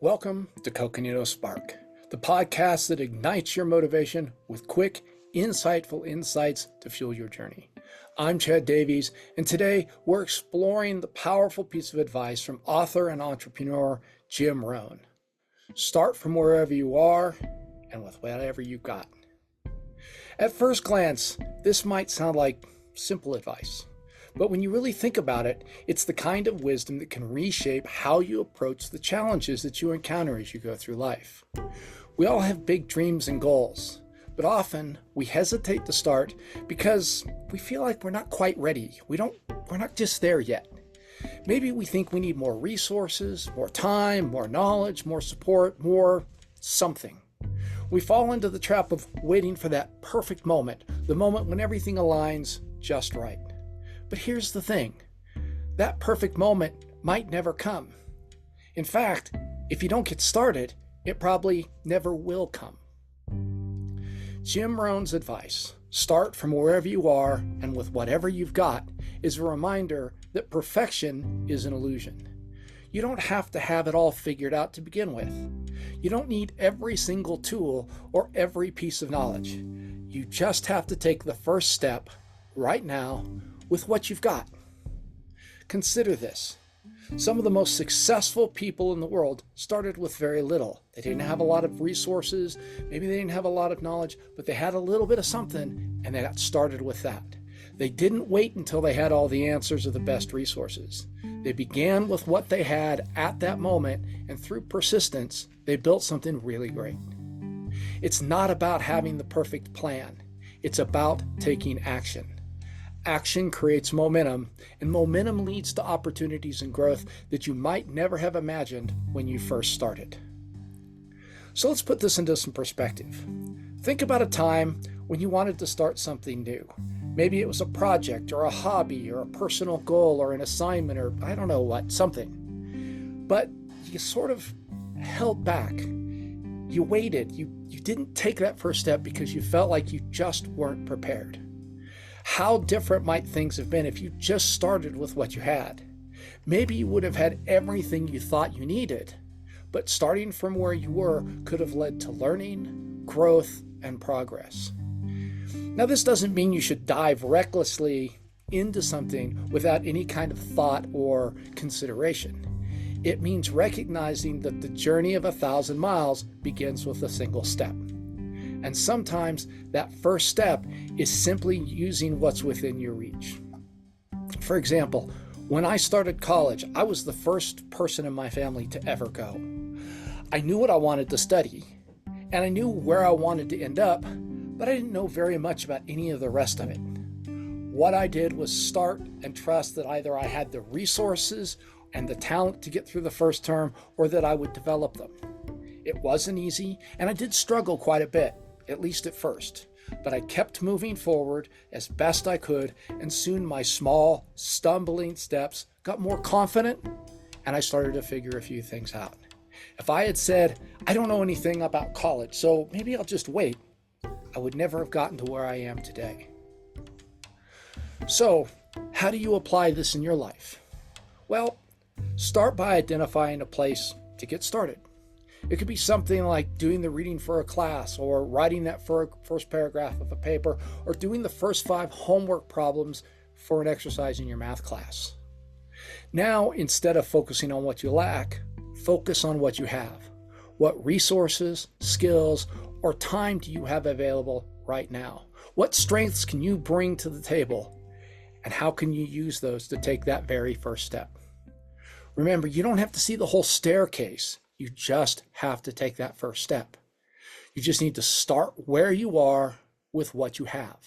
Welcome to Coconino Spark, the podcast that ignites your motivation with quick, insightful insights to fuel your journey. I'm Chad Davies, and today we're exploring the powerful piece of advice from author and entrepreneur Jim Rohn. Start from wherever you are and with whatever you've got. At first glance, this might sound like simple advice. But when you really think about it, it's the kind of wisdom that can reshape how you approach the challenges that you encounter as you go through life. We all have big dreams and goals, but often we hesitate to start because we feel like we're not quite ready. We're not just there yet. Maybe we think we need more resources, more time, more knowledge, more support, more something. We fall into the trap of waiting for that perfect moment, the moment when everything aligns just right. But here's the thing, that perfect moment might never come. In fact, if you don't get started, it probably never will come. Jim Rohn's advice, start from wherever you are and with whatever you've got, is a reminder that perfection is an illusion. You don't have to have it all figured out to begin with. You don't need every single tool or every piece of knowledge. You just have to take the first step right now with what you've got. Consider this. Some of the most successful people in the world started with very little. They didn't have a lot of resources, maybe they didn't have a lot of knowledge, but they had a little bit of something and they got started with that. They didn't wait until they had all the answers or the best resources. They began with what they had at that moment, and through persistence, they built something really great. It's not about having the perfect plan. It's about taking action. Action creates momentum, and momentum leads to opportunities and growth that you might never have imagined when you first started. So let's put this into some perspective. Think about a time when you wanted to start something new. Maybe it was a project or a hobby or a personal goal or an assignment or I don't know what, something. But you sort of held back. You waited. You didn't take that first step because you felt like you just weren't prepared. How different might things have been if you just started with what you had? Maybe you would have had everything you thought you needed, but starting from where you were could have led to learning, growth, and progress. Now, this doesn't mean you should dive recklessly into something without any kind of thought or consideration. It means recognizing that the journey of 1,000 miles begins with a single step. And sometimes that first step is simply using what's within your reach. For example, when I started college, I was the first person in my family to ever go. I knew what I wanted to study, and I knew where I wanted to end up, but I didn't know very much about any of the rest of it. What I did was start and trust that either I had the resources and the talent to get through the first term, or that I would develop them. It wasn't easy, and I did struggle quite a bit, at least at first, but I kept moving forward as best I could, and soon my small, stumbling steps got more confident, and I started to figure a few things out. If I had said, I don't know anything about college, so maybe I'll just wait, I would never have gotten to where I am today. So, how do you apply this in your life? Well, start by identifying a place to get started. It could be something like doing the reading for a class, or writing that first paragraph of a paper, or doing the first 5 homework problems for an exercise in your math class. Now, instead of focusing on what you lack, focus on what you have. What resources, skills, or time do you have available right now? What strengths can you bring to the table? And how can you use those to take that very first step? Remember, you don't have to see the whole staircase. You just have to take that first step. You just need to start where you are with what you have.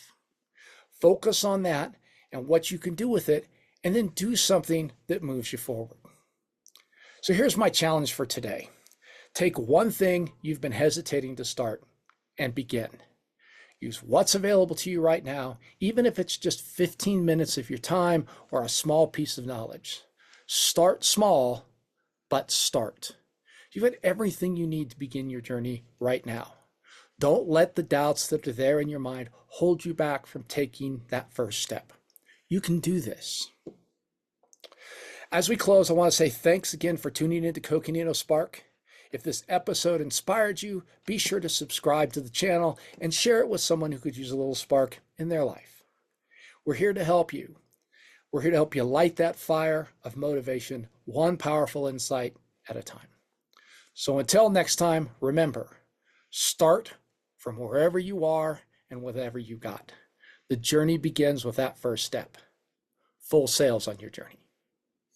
Focus on that and what you can do with it, and then do something that moves you forward. So here's my challenge for today. Take one thing you've been hesitating to start and begin. Use what's available to you right now, even if it's just 15 minutes of your time or a small piece of knowledge. Start small, but start. You've got everything you need to begin your journey right now. Don't let the doubts that are there in your mind hold you back from taking that first step. You can do this. As we close, I want to say thanks again for tuning into Coconino Spark. If this episode inspired you, be sure to subscribe to the channel and share it with someone who could use a little spark in their life. We're here to help you. We're here to help you light that fire of motivation, one powerful insight at a time. So until next time, remember, start from wherever you are and whatever you got. The journey begins with that first step. Full sails on your journey.